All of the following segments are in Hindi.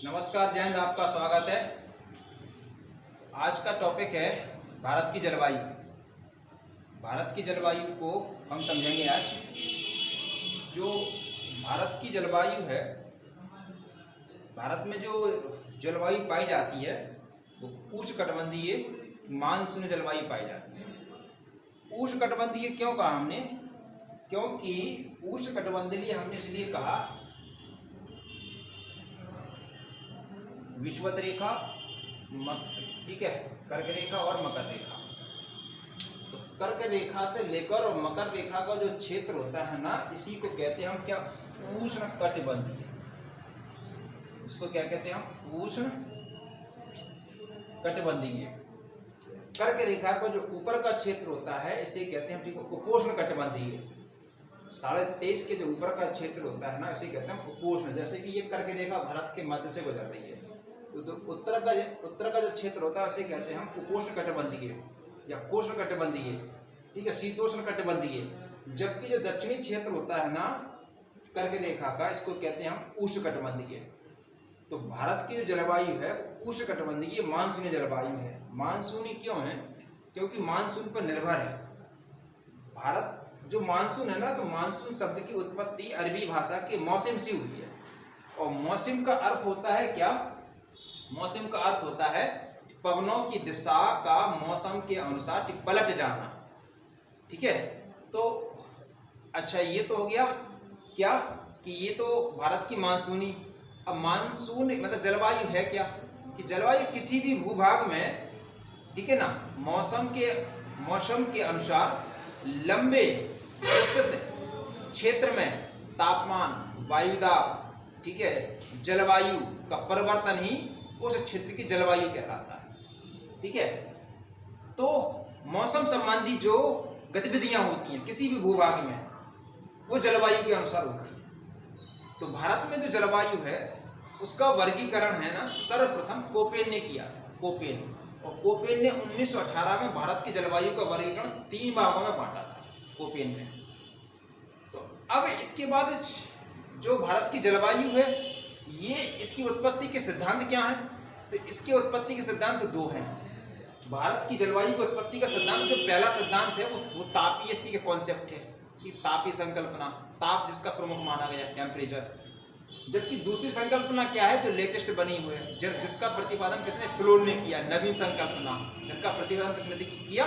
नमस्कार, जय हिंद। आपका स्वागत है। आज का टॉपिक है भारत की जलवायु। भारत की जलवायु को हम समझेंगे आज। जो भारत की जलवायु है, भारत में जो जलवायु पाई जाती है वो उष्णकटिबंधीय मानसूनी जलवायु पाई जाती है। उष्णकटिबंधीय क्यों कहा हमने? क्योंकि उष्णकटिबंधीय हमने इसलिए कहा, विषुवत रेखा, ठीक है, कर्क रेखा और मकर रेखा। तो कर्क रेखा से लेकर और मकर रेखा का जो क्षेत्र होता है ना, इसी को कहते हैं हम क्या? उष्णकटिबंधीय। इसको क्या कहते हैं हम? उष्णकटिबंधीय। कर्क रेखा का जो ऊपर का क्षेत्र होता है इसे कहते हैं, ठीक है, उपोष्णकटिबंधीय। 23.5 के जो ऊपर का क्षेत्र होता है ना, इसे कहते हैं उपोष्ण। जैसे कि ये कर्क रेखा भारत के मध्य से गुजर रही है, तो उत्तर का जो क्षेत्र होता है उसे कहते हैं हम उपोष्णकटिबंधीय या कोष्णकटिबंधीय, ठीक है, शीतोष्णकटिबंधीय। जबकि जो दक्षिणी क्षेत्र होता है ना कर्क रेखा का, इसको कहते हैं हम उष्णकटिबंधीय। तो भारत की जो जलवायु है उष्णकटिबंधीय मानसूनी जलवायु है। मानसूनी क्यों है? क्योंकि मानसून पर निर्भर है भारत। जो मानसून है ना, तो मानसून शब्द की उत्पत्ति अरबी भाषा के मौसम से हुई है। और मौसम का अर्थ होता है क्या? मौसम का अर्थ होता है पवनों की दिशा का मौसम के अनुसार पलट जाना, ठीक है। तो अच्छा, ये तो हो गया क्या कि ये तो भारत की मानसूनी। अब मानसून मतलब जलवायु है क्या? कि जलवायु किसी भी भूभाग में, ठीक है ना, मौसम के अनुसार लंबे विस्तृत क्षेत्र में तापमान, वायुदाब, ठीक है, जलवायु का परिवर्तन ही उस क्षेत्र की जलवायु कहलाता है, ठीक है। तो मौसम संबंधी जो गतिविधियां होती हैं किसी भी भूभाग में, वो जलवायु के अनुसार होती है। तो भारत में जो जलवायु है उसका वर्गीकरण है ना, सर्वप्रथम कोपेन ने किया था। और कोपेन ने 1918 में भारत की जलवायु का वर्गीकरण 3 भागों में बांटा था, कोपेन ने। तो अब इसके बाद जो भारत की जलवायु है, ये इसकी उत्पत्ति के सिद्धांत क्या हैं? तो इसके उत्पत्ति के सिद्धांत 2 हैं। भारत की जलवायु की उत्पत्ति का सिद्धांत, जो पहला सिद्धांत है वो तापीय स्थिति का कॉन्सेप्ट है, कि तापीय संकल्पना, ताप जिसका प्रमुख माना गया, टेम्परेचर। जबकि दूसरी संकल्पना क्या है जो लेटेस्ट बनी हुई है, जिसका प्रतिपादन किसने? फिलोन ने किया, नवीन संकल्पना, जिसका प्रतिपादन किसने किया?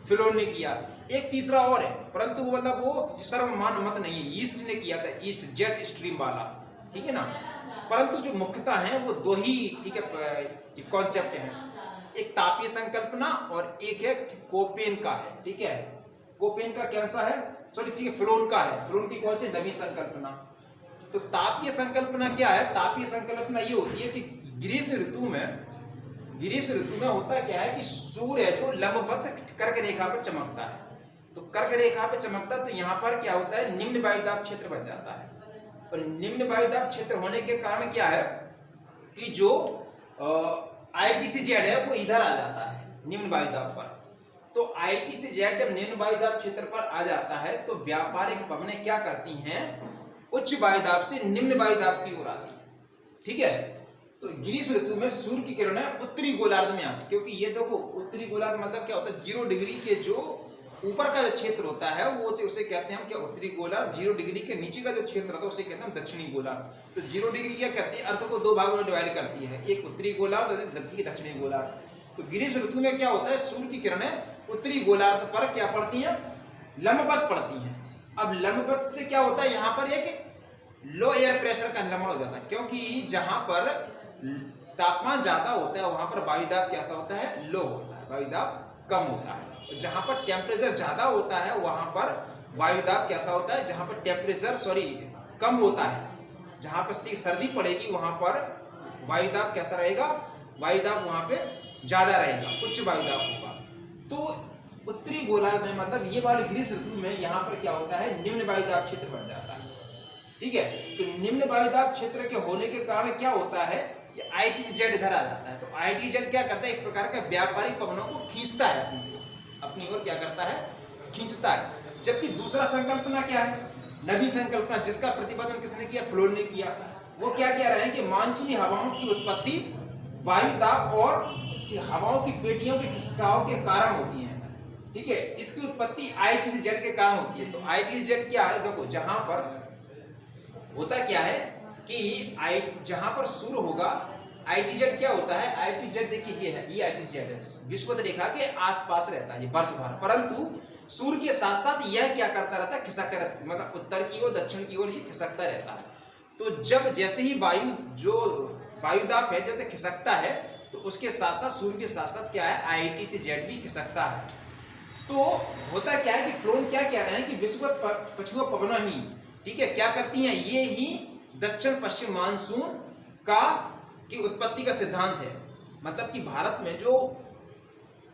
फिलोन ने किया। एक तीसरा और है, परंतु मतलब वो सर्वमान मत नहीं है, ईस्ट ने किया था, ईस्ट जेट स्ट्रीम वाला, ठीक है ना। परंतु जो मुख्यतः हैं वो 2 ही, ठीक है, कॉन्सेप्ट हैं। एक तापीय संकल्पना और एक है कोपेन का है, ठीक है। कोपेन का कैसा है? सॉरी, ठीक है, फिलोन का है। फिलोन की कौन सी? नवीन संकल्पना। तो तापीय संकल्पना क्या है? तापीय संकल्पना ये होती है कि ग्रीष्म ऋतु में होता क्या है कि सूर्य जो लंबवत कर्क रेखा पर चमकता है। तो कर्क रेखा पर चमकता, तो यहाँ पर क्या होता है? निम्न वायुदाब क्षेत्र बन जाता है। और निम्न वायुदाब क्षेत्र होने के कारण क्या है कि जो ITC-Z है वो इधर आ जाता है निम्न वायुदाब पर। तो ITC-Z जब निम्न वायुदाब क्षेत्र पर आ जाता है तो व्यापारिक पवनें क्या करती हैं? उच्च वायुदाब से निम्न वायुदाब की ओर आती है, ठीक है। तो ग्रीष्म ऋतु में सूर्य की किरणें उत्तरी गोलार्ध में आती, क्योंकि ये देखो उत्तरी गोलार्ध मतलब क्या होता है? 0 डिग्री के जो ऊपर का जो क्षेत्र होता है वो उसे कहते हैं हम क्या? उत्तरी गोलार्ध। 0 डिग्री के नीचे का जो क्षेत्र होता है उसे कहते हैं हम दक्षिणी गोलार्ध। तो 0 डिग्री क्या करती है? अर्थ को 2 भागों में डिवाइड करती है, एक उत्तरी गोलार्ध और एक दक्षिणी गोलार्ध। तो ग्रीष्म ऋतु में क्या होता है? सूर्य की किरणें उत्तरी गोलार्ध पर क्या पड़ती हैं? लंबवत पड़ती हैं। अब लंबवत से क्या होता है? यहाँ पर एक लो एयर प्रेशर का निर्माण हो जाता है, क्योंकि जहां पर तापमान ज्यादा होता है वहां पर वायुदाब कैसा होता है? लो होता है, वायुदाब कम होता है। जहां पर टेम्परेचर ज्यादा होता है वहां पर वायुदाब कैसा होता है? जहां पर टेम्परेचर कम होता है, जहां पर सर्दी पड़ेगी वहां पर वायुदाब कैसा रहेगा? वायुदाब वहां पे ज्यादा रहेगा, उच्च वायुदाब होगा। तो उत्तरी गोलार्ध में मतलब ये वाले ग्रीष्म ऋतु में यहाँ पर क्या होता है? निम्न वायुदाब क्षेत्र बन जाता है, ठीक है। तो निम्न वायुदाब क्षेत्र के होने के कारण क्या होता है कि ITC-Z इधर आ जाता है। तो ITC-Z क्या करता है? एक प्रकार का व्यापारिक पवनों को खींचता है अपनी ओर, क्या करता है? खींचता है। जबकि दूसरा संकल्पना क्या है? नवीन संकल्पना, जिसका प्रतिपादन किसने किया? फिलोन ने किया। वो क्या कह रहे हैं कि मानसूनी हवाओं की उत्पत्ति वायु दाब और हवाओं की पेटियों के खिसकाव के कारण होती है। ठीक है, इसकी उत्पत्ति ITCZ के कारण होती है। तो ITCZ क्या है, देखो जहां पर होता क्या है कि जहां पर सूर्य होगा, ITZ क्या होता है, ITZ देखिए ये ITZ है, विषुवत रेखा के आसपास रहता है वर्ष भर, परंतु सूर्य के साथ साथ यह क्या करता रहता है, खिसकता रहता है, मतलब उत्तर की ओर दक्षिण की ओर ये खिसकता रहता है। तो जब जैसे ही वायुदाब है जब तक खिसकता है तो उसके साथ साथ सूर्य के साथ साथ क्या है, ITCZ भी खिसकता है। तो होता क्या है कि फ्लोन क्या कह रहे हैं कि विषुवत पछुआ पवनें ही, ठीक है, क्या करती हैं, ये ही दक्षिण पश्चिम मानसून की उत्पत्ति का सिद्धांत है। मतलब कि भारत में जो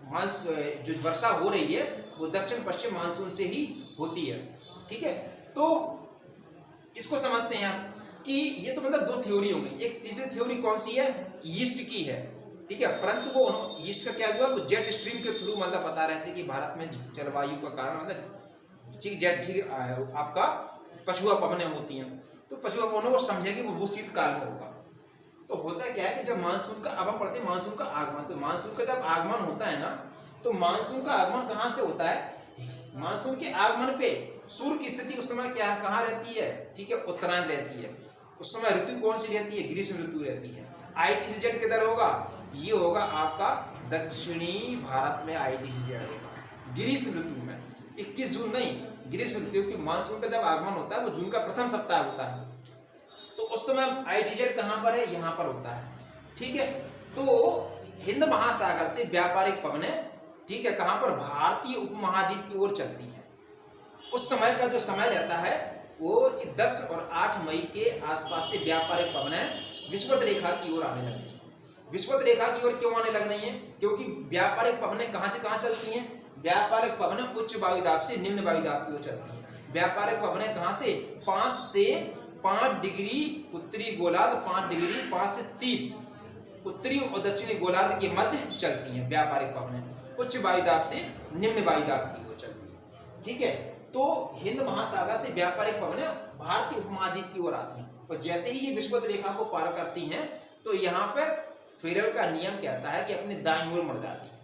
वर्षा हो रही है वो दक्षिण पश्चिम मानसून से ही होती है। ठीक है, तो इसको समझते हैं आप कि ये तो मतलब दो थ्योरी हो गई। एक तीसरी थ्योरी कौन सी है, ईस्ट की है। ठीक है, परंतु वो ईस्ट का क्या हुआ, वो जेट स्ट्रीम के थ्रू मतलब बता रहे थे कि भारत में जलवायु का कारण मतलब जेट आपका पछुआ पवनें होती हैं। तो पछुआ पवनों को समझेंगे वो शीतकाल में होगा। तो होता क्या है कि जब मानसून का, अब हम पढ़ते हैं मानसून का आगमन, तो मानसून का जब आगमन होता है ना, तो मानसून का आगमन कहाँ से होता है, मानसून के आगमन पे सूर्य की स्थिति उस समय क्या कहाँ रहती है, ठीक है, उत्तरायण रहती है। उस समय ऋतु कौन सी रहती है, ग्रीष्म ऋतु रहती है। ITCZ किधर होगा, ये होगा आपका दक्षिणी भारत में ITCZ होगा ग्रीष्म ऋतु में। 21 जून नहीं, ग्रीष्म ऋतु की मानसून का जब आगमन होता है वो जून का प्रथम सप्ताह होता है। तो उस समय ITCZ कहाँ पर है, यहाँ पर होता है। ठीक है, तो हिंद महासागर से व्यापारिक पवनें, ठीक है, कहाँ पर, भारतीय उपमहाद्वीप की ओर चलती हैं। उस समय का जो समय रहता है वो 10 और 8 मई के आसपास से व्यापारिक पवनें विषुवत रेखा की ओर आने लगती हैं। विषुवत रेखा की ओर क्यों आने लग रही हैं, क्योंकि व्यापारिक पवनें कहाँ से कहाँ चलती हैं, व्यापारिक पवनें उच्च वायुदाब से निम्न वायुदाब की ओर चलती हैं। व्यापारिक पवनें कहाँ से, 5 से 5 डिग्री उत्तरी गोलार्ध, 5 डिग्री 5 से 30 उत्तरी और दक्षिणी गोलार्ध के मध्य चलती हैं। व्यापारिक पवनें उच्च वायुदाब से निम्न वायुदाब की ओर चलती है। ठीक है, तो हिंद महासागर से व्यापारिक पवनें भारतीय उपमहाद्वीप की ओर आती हैं, और जैसे ही ये विषुवत रेखा को पार करती हैं तो यहाँ पर फेरल का नियम कहता है कि अपने दाईं ओर मुड़ जाती है।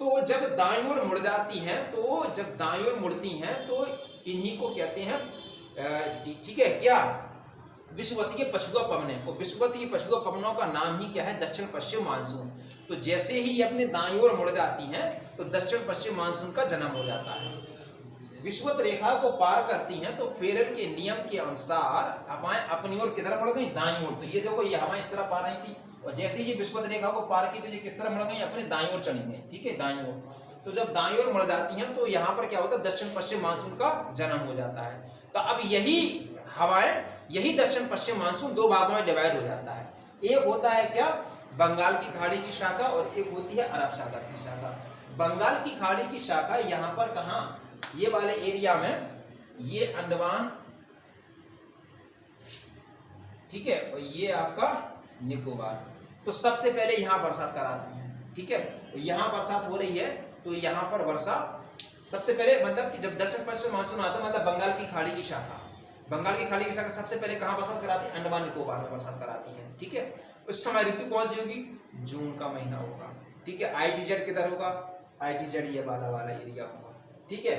तो जब दाईं ओर मुड़ जाती हैं, तो जब दाईं ओर मुड़ती हैं तो इन्हीं को कहते हैं, ठीक है, क्या, विषुवतीय पछुआ पवनें। और विषुवतीय पछुआ पवनों का नाम ही क्या है, दक्षिण पश्चिम मानसून। तो जैसे ही ये अपने दाईं ओर मुड़ जाती हैं तो दक्षिण पश्चिम मानसून का जन्म हो जाता है। विषुवत रेखा को पार करती हैं तो फेरल के नियम के अनुसार हवाएं अपनी ओर किधर मुड़ गई, दाईं ओर। तो ये देखो, ये हवाएं इस तरह पार रही थी, और जैसे ये विषुवत रेखा को पार की तो ये किस तरह मुड़ गई, अपने दाईं ओर चली गई। ठीक है, दाईं ओर। तो जब दाईं ओर मुड़ जाती हैं तो यहाँ पर क्या होता है, दक्षिण पश्चिम मानसून का जन्म हो जाता है। तो अब यही हवाएं, यही दक्षिण पश्चिम मानसून दो भागों में डिवाइड हो जाता है। एक होता है क्या, बंगाल की खाड़ी की शाखा, और एक होती है अरब सागर की शाखा। बंगाल की खाड़ी की शाखा यहाँ पर कहाँ, ये वाले एरिया में, ये अंडमान, ठीक है, और ये आपका निकोबार। तो सबसे पहले यहाँ बरसात कराती है। ठीक है, यहाँ बरसात हो रही है तो यहाँ पर वर्षा सबसे पहले, मतलब कि जब दक्षिण पश्चिम मानसून आता है, मतलब बंगाल की खाड़ी की शाखा, बंगाल की खाड़ी की शाखा सबसे पहले कहाँ बरसात कराती है, अंडमान निकोबार में बरसात कराती है। ठीक है, उस समय ऋतु कौन सी होगी, जून का महीना होगा। ठीक है, ITZ किधर होगा, ITZ ये वाला एरिया होगा। ठीक है,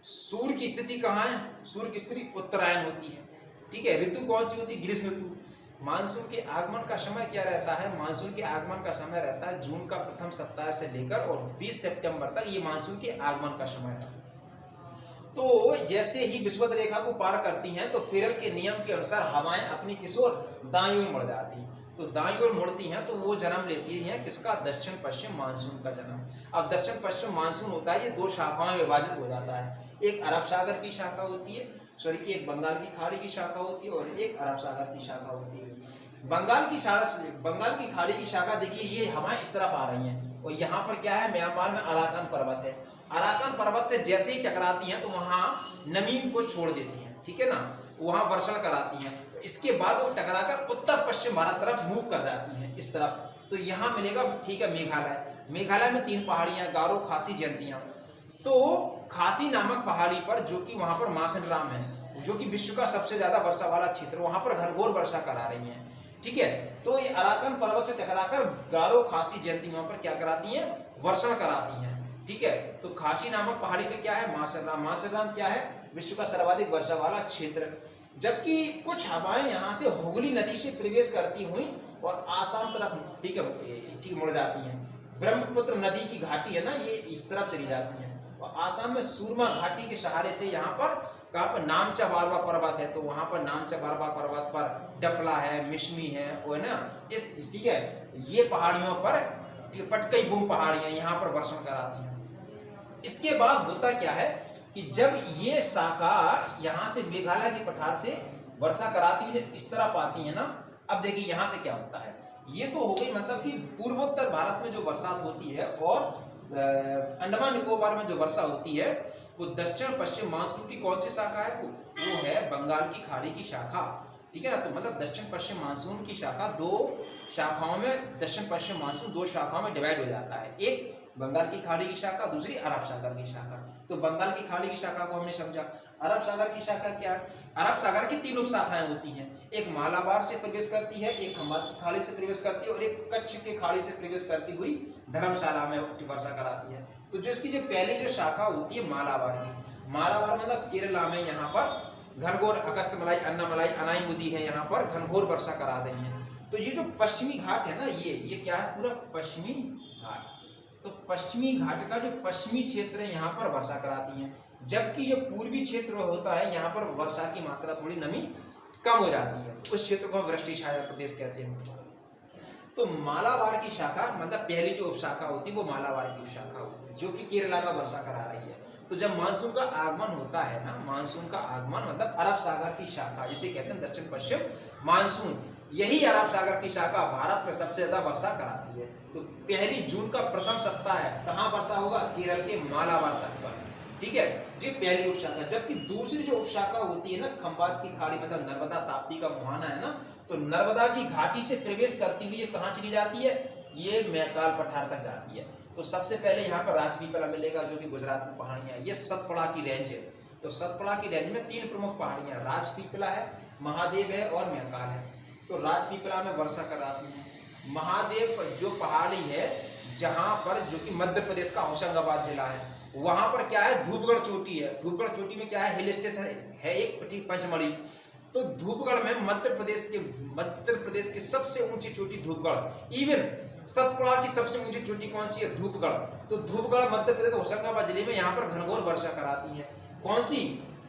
सूर्य की स्थिति कहाँ है, सूर्य की स्थिति उत्तरायण होती है। ठीक है, ऋतु कौन सी होती है, ग्रीष्म ऋतु। मानसून के आगमन का समय क्या रहता है, मानसून के आगमन का समय रहता है जून का प्रथम सप्ताह से लेकर और 20 सितंबर तक, ये मानसून के आगमन का समय है। तो जैसे ही विषुवत रेखा को पार करती हैं तो फेरल के नियम के अनुसार हवाएं अपनी किस ओर, दाईं ओर मुड़ जाती हैं। तो दाईं ओर मुड़ती हैं तो वो जन्म लेती हैं किसका, दक्षिण पश्चिम मानसून का जन्म। अब दक्षिण पश्चिम मानसून होता है, ये दो शाखाओं में विभाजित हो जाता है। एक अरब सागर की शाखा होती है, सॉरी, एक बंगाल की खाड़ी की शाखा होती है और एक अरब सागर की शाखा होती है। बंगाल की खाड़ी की शाखा देखिए, ये हवाएं इस तरफ आ रही हैं, और यहाँ पर क्या है, म्यांमार में अराकान पर्वत है। अराकान पर्वत से जैसे ही टकराती हैं तो वहाँ नमी को छोड़ देती हैं। ठीक है ना, वहाँ वर्षण कराती हैं। इसके बाद वो टकराकर उत्तर पश्चिम भारत तरफ मूव कर जाती हैं, इस तरफ। तो यहाँ मिलेगा, ठीक है, मेघालय में 3 पहाड़ियाँ, गारो, खासी, जयंतियाँ। तो खासी नामक पहाड़ी पर, जो कि वहाँ पर मासन राम है, जो कि विश्व का सबसे ज्यादा वर्षा वाला क्षेत्र, वहां पर घनघोर वर्षा करा रही हैं। ठीक है, तो ये अराकन पर्वत से टकराकर गारो खासी जयंती वहां पर क्या कराती हैं, वर्षण कराती हैं। ठीक है, तो खासी नामक पहाड़ी पे क्या है, मासरराम। मासरराम क्या है, विश्व का सर्वाधिक वर्षा वाला क्षेत्र। जबकि कुछ हवाएं यहाँ से हुगली नदी से प्रवेश करती हुई और आसाम तरफ ठीक मुड़ जाती हैं। ब्रह्मपुत्र नदी की घाटी है ना, ये इस तरफ चली जाती है और आसाम में सूरमा घाटी के सहारे से यहाँ पर कहाँ पर नामचा बारवा पर्वत है, तो वहां पर नामचा बारवा पर्वत पर डफला है, मिश्मी है, वो है ना, इस ठीक है, ये पहाड़ियों पर पटकई बूम पहाड़ियां यहाँ पर वर्षण कराती हैं। इसके बाद होता क्या है कि जब ये शाखा यहाँ से मेघालय के पठार से वर्षा कराती हुई इस तरफ आती है ना, अब देखिए यहाँ से क्या होता है, ये तो हो गई मतलब कि पूर्वोत्तर भारत में जो बरसात होती है और अंडमान निकोबार में जो वर्षा होती है वो दक्षिण पश्चिम मानसून की कौन सी शाखा है, वो है बंगाल की खाड़ी की शाखा। ठीक है ना, तो मतलब दक्षिण पश्चिम मानसून की शाखा दो शाखाओं में, दक्षिण पश्चिम मानसून दो शाखाओं में डिवाइड हो जाता है, एक बंगाल की खाड़ी की शाखा, दूसरी अरब सागर की शाखा। तो बंगाल की खाड़ी की शाखा को हमने समझा, अरब सागर की शाखा क्या है, अरब सागर की तीन उप शाखाएं होती हैं, एक मालाबार से प्रवेश करती है, एक खंबात की खाड़ी से प्रवेश करती है और एक कच्छ के खाड़ी से प्रवेश करती हुई धर्मशाला में वर्षा कराती है। तो जो इसकी जो पहली जो शाखा होती है मालाबार की, मालाबार मतलब केरला में यहाँ पर घनघोर अगस्त्यमलाई, अन्नामलाई, अनाईमुदी है, यहाँ पर घनघोर वर्षा करा रही है। तो ये जो पश्चिमी घाट है ना, ये क्या है, पूरा पश्चिमी घाट। तो पश्चिमी घाट का जो पश्चिमी क्षेत्र है यहाँ पर वर्षा कराती हैं, जबकि जो पूर्वी क्षेत्र होता है यहाँ पर वर्षा की मात्रा थोड़ी नमी कम हो जाती है, उस क्षेत्र को हम वृष्टि छाया प्रदेश कहते हैं। तो मालाबार की शाखा मतलब पहली जो उपशाखा होती है वो मालाबार की उपशाखा होती है, जो कि केरला में वर्षा करा रही है। तो जब मानसून का आगमन होता है ना, मानसून का आगमन मतलब अरब सागर की शाखा, जिसे कहते हैं दक्षिण पश्चिम मानसून, यही अरब सागर की शाखा भारत में सबसे ज्यादा वर्षा कराती है। तो पहली जून का प्रथम सप्ताह है, कहाँ वर्षा होगा, केरल के मालाबार तट पर। ठीक है, ये पहली उपशाखा। जबकि दूसरी जो उपशाखा होती है ना, खंबात की खाड़ी मतलब नर्मदा ताप्ती का मुहाना है ना, तो नर्मदा की घाटी से प्रवेश करती हुई ये कहाँ चली जाती है, ये मैकाल पठार तक जाती है। तो सबसे पहले यहाँ पर राजपीपला मिलेगा, जो कि गुजरात में पहाड़ियां, ये सतपुड़ा की रेंज है। तो सतपुड़ा की रेंज में तीन प्रमुख पहाड़ियां, राजपीपला है, महादेव है और मैकाल है। तो राजपीपला में वर्षा कराती है। महादेव जो पहाड़ी है, जहां पर जो कि मध्य प्रदेश का होशंगाबाद जिला है, वहां पर क्या है, धूपगढ़ चोटी है। धूपगढ़ चोटी में क्या है, हिल स्टेशन है एक पंचमढ़ी। तो धूपगढ़ में मध्य प्रदेश की सबसे ऊंची चोटी धूपगढ़। इवन सतपुड़ा की सबसे ऊंची चोटी कौन सी है, धूपगढ़। तो धूपगढ़ मध्य प्रदेश होशंगाबाद जिले में यहाँ पर घनघोर वर्षा कराती है। कौन सी,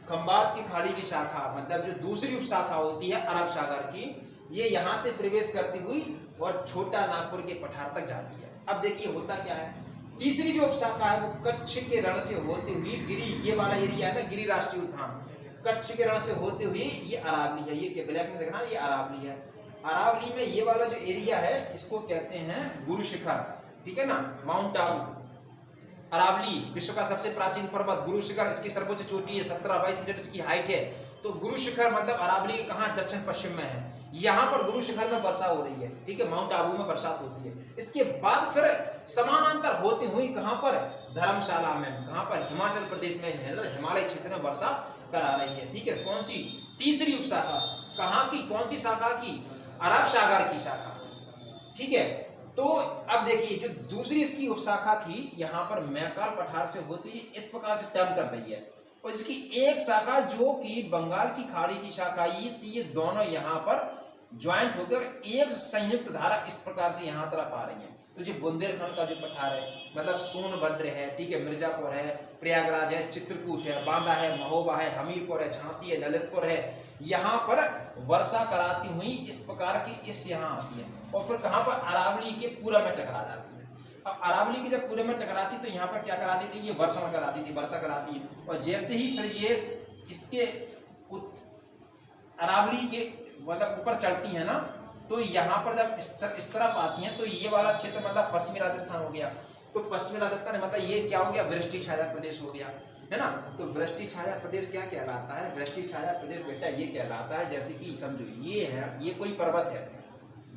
खंबात की खाड़ी की शाखा, मतलब जो दूसरी उपशाखा होती है अरब सागर की, ये यहाँ से प्रवेश करती हुई और छोटा नागपुर के पठार तक जाती है। अब देखिए होता क्या है, तीसरी जो उपशाखा है वो कच्छ के रण से होती हुई गिरी, ये वाला एरिया है ना, गिरी राष्ट्रीय उद्यान, कच्छ के रण से होते हुए ये अरावली है, ये ब्लैक में देखना, ये अरावली है। अरावली में ये वाला जो एरिया है इसको कहते हैं गुरु शिखर। ठीक है ना, माउंट आबू। अरावली विश्व का सबसे प्राचीन पर्वत गुरु शिखर, इसकी सर्वोच्च चोटी है, 17-22 मीटर इसकी हाइट है। तो गुरु शिखर मतलब अरावली कहाँ, दक्षिण पश्चिम में है। यहाँ पर गुरु शिखर में वर्षा हो रही है। ठीक है, माउंट आबू में बरसात होती है। इसके बाद फिर समानांतर होती हुई कहाँ पर, धर्मशाला में, कहाँ पर, हिमाचल प्रदेश में, हिमालय क्षेत्र में वर्षा करा रही है। ठीक है, कौन सी, तीसरी उपशाखा, कहाँ की, कौन सी शाखा की, अरब सागर की शाखा। ठीक है, तो अब देखिए जो दूसरी इसकी उपशाखा थी यहाँ पर मैकाल पठार से होती है, इस प्रकार से टर्न कर रही है। और इसकी एक शाखा जो कि बंगाल की खाड़ी की शाखा, ये दोनों यहाँ पर ज्वाइंट होकर एक संयुक्त धारा इस प्रकार से यहाँ तरफ आ रही है। तो जो बुंदेलखंड का जो पठार है, मतलब सोनभद्र है, ठीक है, मिर्जापुर है, प्रयागराज है, चित्रकूट है, बांदा है, महोबा है, हमीरपुर है, झांसी है, ललितपुर है, यहाँ पर वर्षा कराती हुई इस प्रकार की इस यहाँ आती है और फिर कहाँ पर, अरावली के पूरब में टकरा जाती है। अब अरावली की जब पूरब में टकराती तो यहाँ पर क्या कराती थी, ये वर्षा कराती थी, वर्षा कराती है। और जैसे ही फिर ये इसके अरावली के मतलब ऊपर चढ़ती है ना, तो यहाँ पर जब इस तरफ आती हैं तो ये वाला क्षेत्र मतलब पश्चिमी राजस्थान हो गया। तो पश्चिमी राजस्थान मतलब ये क्या हो गया, वृष्टि छाया प्रदेश हो गया, है ना। तो वृष्टि छाया प्रदेश क्या कहलाता है, वृष्टि छाया प्रदेश बेटा ये कहलाता है, जैसे कि समझो ये है, ये कोई पर्वत है,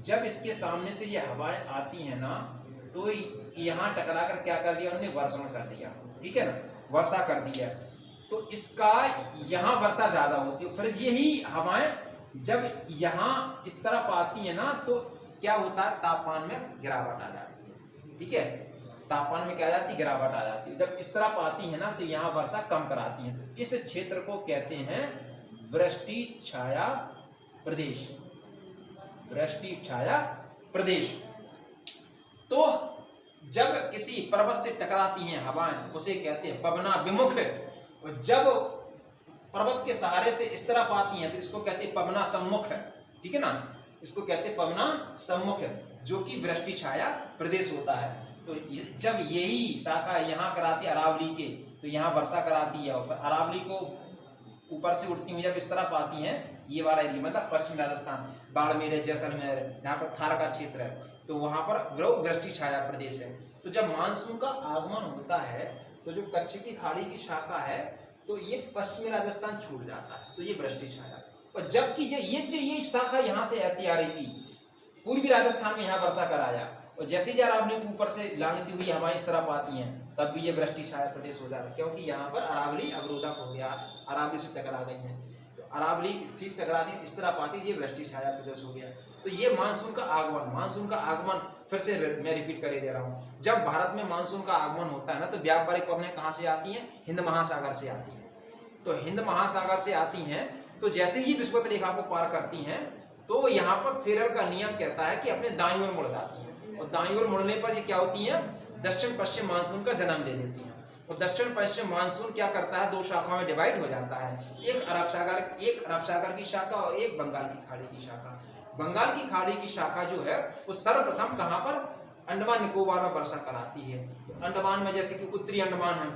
जब इसके सामने से ये हवाएं आती है ना, तो यहाँ टकरा कर क्या कर दिया उन्होंने, वर्षण कर दिया। ठीक है ना, वर्षा कर दिया। तो इसका यहाँ वर्षा ज्यादा होती है। फिर यही हवाएं जब यहाँ इस तरफ आती है ना तो क्या होता है, तापमान में गिरावट आ जाती है। ठीक है, तापमान में क्या आ जाती है, गिरावट आ जाती है। जब इस तरफ आती है ना तो यहाँ वर्षा कम कराती है। तो इस क्षेत्र को कहते हैं वृष्टि छाया प्रदेश, वृष्टि छाया प्रदेश। तो जब किसी पर्वत से टकराती हैं हवाएं तो उसे कहते हैं पवना विमुख, और जब पर्वत के सहारे से इस तरफ आती हैं तो इसको कहते हैं पवना सम्मुख। ठीक है ना, इसको कहते हैं पवना सम्मुख, जो कि वृष्टि छाया प्रदेश होता है। तो जब यही शाखा यहाँ कराती है अरावली के, तो यहाँ वर्षा कराती है, और फिर अरावली को ऊपर से उठती हुई जब इस तरफ आती हैं, ये वाला एरिया मतलब पश्चिम राजस्थान, बाड़मेर है, जैसलमेर है, यहाँ पर थार का क्षेत्र है, तो वहां पर वृष्टि छाया प्रदेश है। तो जब मानसून का आगमन होता है तो जो कच्छ की खाड़ी की शाखा है तो ये पश्चिमी राजस्थान छूट जाता है, तो ये वृष्टि छाया। और जबकि ये शाखा यहाँ से ऐसी आ रही थी, पूर्वी राजस्थान में यहाँ वर्षा कराया, और जैसे ही अरावली के ऊपर से लांघती हुई हमारी इस तरफ आती हैं तब भी ये वृष्टि छाया प्रदेश हो जाता है, क्योंकि यहाँ पर अरावली अवरोधक हो गया, अरावली से टकरा गई है। तो अरावली चीज टकराती इस तरफ आती, ये वृष्टि छाया प्रदेश हो गया। तो ये मानसून का आगमन, मानसून का आगमन फिर से मैं रिपीट कर दे रहा हूँ। जब भारत में मानसून का आगमन होता है ना तो व्यापारिक पवनें कहाँ से आती हैं, हिंद महासागर से आती हैं। तो हिंद महासागर से आती हैं तो जैसे ही विषुवत रेखा को पार करती हैं तो यहाँ पर फेरल का नियम कहता है कि अपने दाईं ओर मुड़ जाती हैं, और दाईं ओर मुड़ने पर ये क्या होती हैं, दक्षिण पश्चिम मानसून का जन्म ले लेती हैं। तो दक्षिण पश्चिम मानसून क्या करता है, दो शाखाओं में डिवाइड हो जाता है, एक अरब सागर की शाखा और एक बंगाल की खाड़ी की शाखा। बंगाल की खाड़ी की शाखा जो है वो सर्वप्रथम कहाँ पर, अंडमान निकोबार में वर्षा कराती है। तो अंडमान में जैसे कि उत्तरी अंडमान है,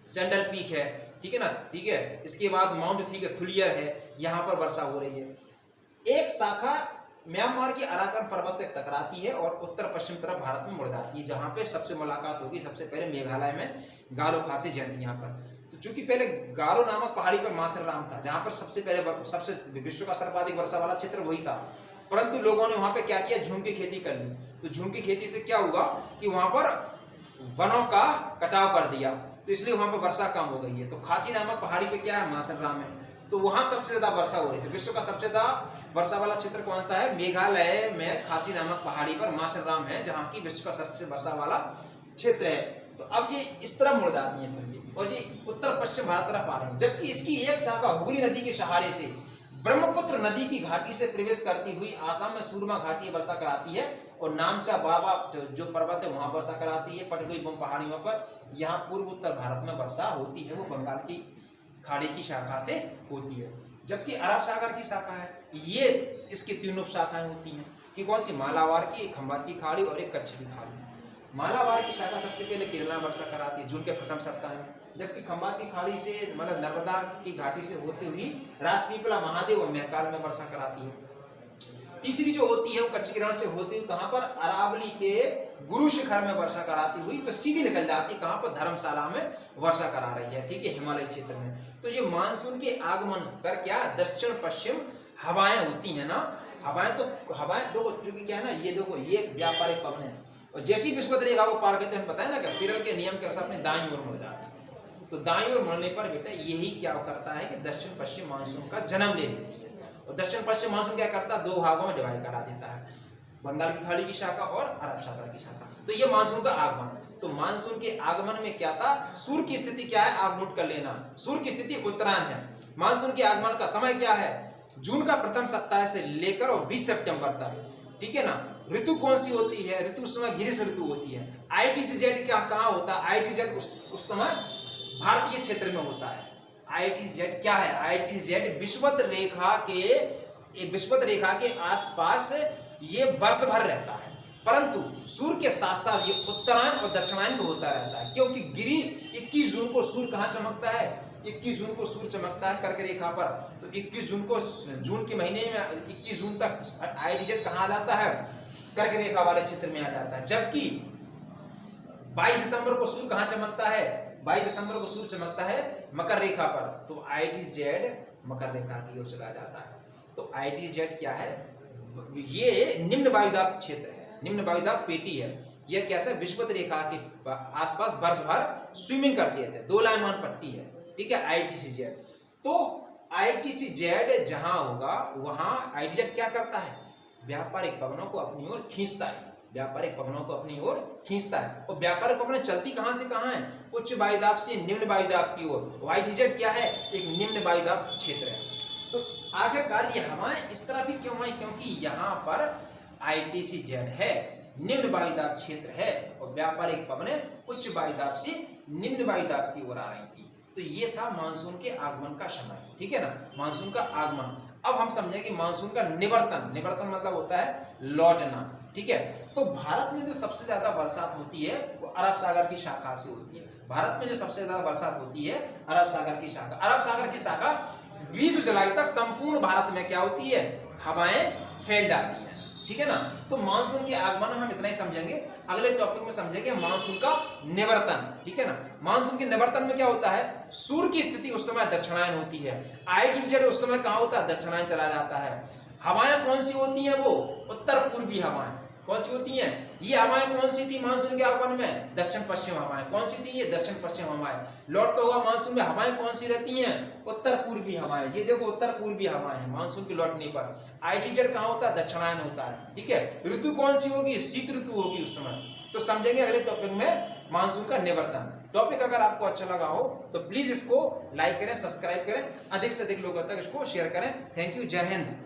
सेंट्रल पीक है, ठीक है ना, ठीक है, इसके बाद माउंट ठीक है थुलियर है, यहाँ पर वर्षा हो रही है। एक शाखा म्यांमार के अराकन पर्वत से टकराती है और उत्तर पश्चिम तरफ भारत में मुड़ जाती है, जहाँ पे सबसे मुलाकात होगी सबसे पहले मेघालय में गारो खासी जयंती यहाँ पर। तो चूंकि पहले गारो नामक पहाड़ी पर मासरराम था, जहाँ पर सबसे विश्व का सर्वाधिक वर्षा वाला क्षेत्र वही था, परंतु लोगों ने वहां पे क्या किया, झूम की खेती कर ली। तो झूम की खेती से क्या हुआ कि वहां पर वनों का कटाव कर दिया, तो इसलिए वहां पर वर्षा कम हो गई है। तो खासी नामक पहाड़ी पे क्या है, मासरराम है, तो वहां सबसे ज्यादा वर्षा हो रही थी। विश्व का सबसे ज्यादा वर्षा वाला क्षेत्र कौन सा है, मेघालय में खासी नामक पहाड़ी पर मासरराम है, जहाँ की विश्व का सबसे वर्षा वाला क्षेत्र है। तो अब ये इस तरफ मुड़ जाती है फिर, और ये उत्तर पश्चिम भारत तरफ आ रही है। जबकि इसकी एक शाखा हुगली नदी के सहारे से ब्रह्मपुत्र नदी की घाटी से प्रवेश करती हुई आसाम में सूरमा घाटी वर्षा कराती है, और नामचा बाबा जो पर्वत है वहां वर्षा कराती है, पटगोई बम पहाड़ियों पर। यहाँ पूर्व उत्तर भारत में वर्षा होती है वो बंगाल की खाड़ी की शाखा से होती है। जबकि अरब सागर की शाखा है, ये इसकी तीन उप शाखाएं होती हैं कि कौन सी, मालाबार की, खंबात की खाड़ी और एक कच्छ की खाड़ी। मालाबार की शाखा सबसे पहले केरला में वर्षा कराती है जून के प्रथम सप्ताह में, जबकि खंबात की खाड़ी से मतलब नर्मदा की घाटी से होती हुई राजपीपला महादेव और महकाल में वर्षा कराती है। तीसरी जो होती है वो कच्छ किरण से होती हुई कहाँ पर, अरावली के गुरु शिखर में वर्षा कराती हुई फिर सीधी निकल जाती कहाँ पर, धर्मशाला में वर्षा करा रही है, ठीक है, हिमालय क्षेत्र में। तो ये मानसून के आगमन पर क्या दक्षिण पश्चिम हवाएं होती है ना, हवाएं देखो चूंकि क्या है ना, ये देखो ये व्यापारिक पवन है, और जैसी विषुवत रेखा को पार करते हैं बताया ना क्या, फेरल के नियम के अनुसार अपने दाईं ओर मुड़ जाती है। तो दाईं ओर मुड़ने पर बेटा यही क्या करता है कि दक्षिण पश्चिम मानसून का जन्म ले लेती है। और दक्षिण पश्चिम मानसून क्या करता है, दो भागों में डिवाइड करा देता है, बंगाल की खाड़ी की शाखा और अरब सागर की शाखा। तो ये मानसून का आगमन। तो मानसून के आगमन में क्या था, सूर्य की स्थिति क्या है आप नोट कर लेना, सूर्य की स्थिति उत्तरायण है। मानसून के आगमन का समय क्या है, जून का प्रथम सप्ताह से लेकर और 20 सितंबर तक, ठीक है ना। ऋतु कौन सी होती है, ऋतु उस समय ग्रीष्म ऋतु होती है। ITZ क्या कहाँ होता है, ITZ उस समय भारतीय क्षेत्र में होता है। ITZ क्या है, ITZ विषुवत रेखा के आसपास ये वर्ष भर रहता है, परंतु सूर्य के साथ साथ ये उत्तरायण और दक्षिणायन में होता रहता है, क्योंकि 21 जून को सूर्य कहाँ चमकता है, 21 जून को सूर्य चमकता है कर्क रेखा पर। तो 21 जून को, जून के महीने में 21 जून तक ITZ कहाँ आ जाता है, कर्क रेखा वाले क्षेत्र में आ जाता है। जबकि 22 दिसंबर को सूर्य कहाँ चमकता है, 22 दिसंबर को सूर्य चमकता है मकर रेखा पर, तो ITZ मकर रेखा की ओर चला जाता है। तो ITZ क्या है, ये निम्न वायुदाब क्षेत्र है, निम्न वायुदाब पेटी है। यह कैसे विषुवत रेखा के आसपास वर्ष भर स्विमिंग करती रहती है, 2 लाइनमान पट्टी है, ठीक है, ITCZ। तो ITCZ जहां होगा वहां ITZ क्या करता है, व्यापारिक पवनों को अपनी ओर खींचता है, व्यापारिक पवनों को अपनी ओर खींचता है। और व्यापारिक पवनें चलती कहां से कहां है, उच्च वायुदाब से निम्न वायुदाब की ओर। ITZ क्या है, एक निम्न वायुदाब क्षेत्र है। तो आखिरकार ये हवाएं इस तरह भी क्यों आई, क्योंकि यहाँ पर ITCZ है, निम्न वायुदाब क्षेत्र है, और व्यापारिक पवनें उच्च वायुदाब से निम्न वायुदाब की ओर आ रही थी। तो ये था मानसून के आगमन का समय, ठीक है ना, मानसून का आगमन। अब हम समझेंगे मानसून का निवर्तन। निवर्तन मतलब होता है लौटना, ठीक है। तो भारत में जो सबसे ज्यादा बरसात होती है वो अरब सागर की शाखा से होती है। भारत में जो सबसे ज्यादा बरसात होती है अरब सागर की शाखा। अरब सागर की शाखा 20 जुलाई तक संपूर्ण भारत में क्या होती है, हवाएं फैल जाती हैं, ठीक है ना। तो मानसून के आगमन हम इतना ही समझेंगे। अगले टॉपिक में समझेंगे मानसून का निवर्तन, ठीक है ना। मानसून के निवर्तन में क्या होता है, सूर्य की स्थिति उस समय दक्षिणायन होती है। ITCZ उस समय कहां होता है, दक्षिणायन चला जाता है। हवाएं कौन सी होती हैं, वो उत्तर पूर्वी हवाएं। कौन सी होती हैं, ये हवाएं कौन सी थी मानसून के आगमन में, दक्षिण पश्चिम हवाएं। कौन सी थी, ये दक्षिण पश्चिम हवाएं। लौटता हुआ मानसून में हवाएं कौन सी रहती हैं, उत्तर पूर्वी हवाएं। ये देखो उत्तर पूर्वी हवाएं हैं मानसून के लौटने पर। ITCZ कहां होता है, दक्षिणायन होता है, ठीक है। ऋतु कौन सी होगी, शीत ऋतु होगी उस समय। तो समझेंगे अगले टॉपिक में मानसून का निवर्तन। टॉपिक अगर आपको अच्छा लगा हो तो प्लीज इसको लाइक करें, सब्सक्राइब करें, अधिक से अधिक लोगों तक इसको शेयर करें। थैंक यू, जय हिंद।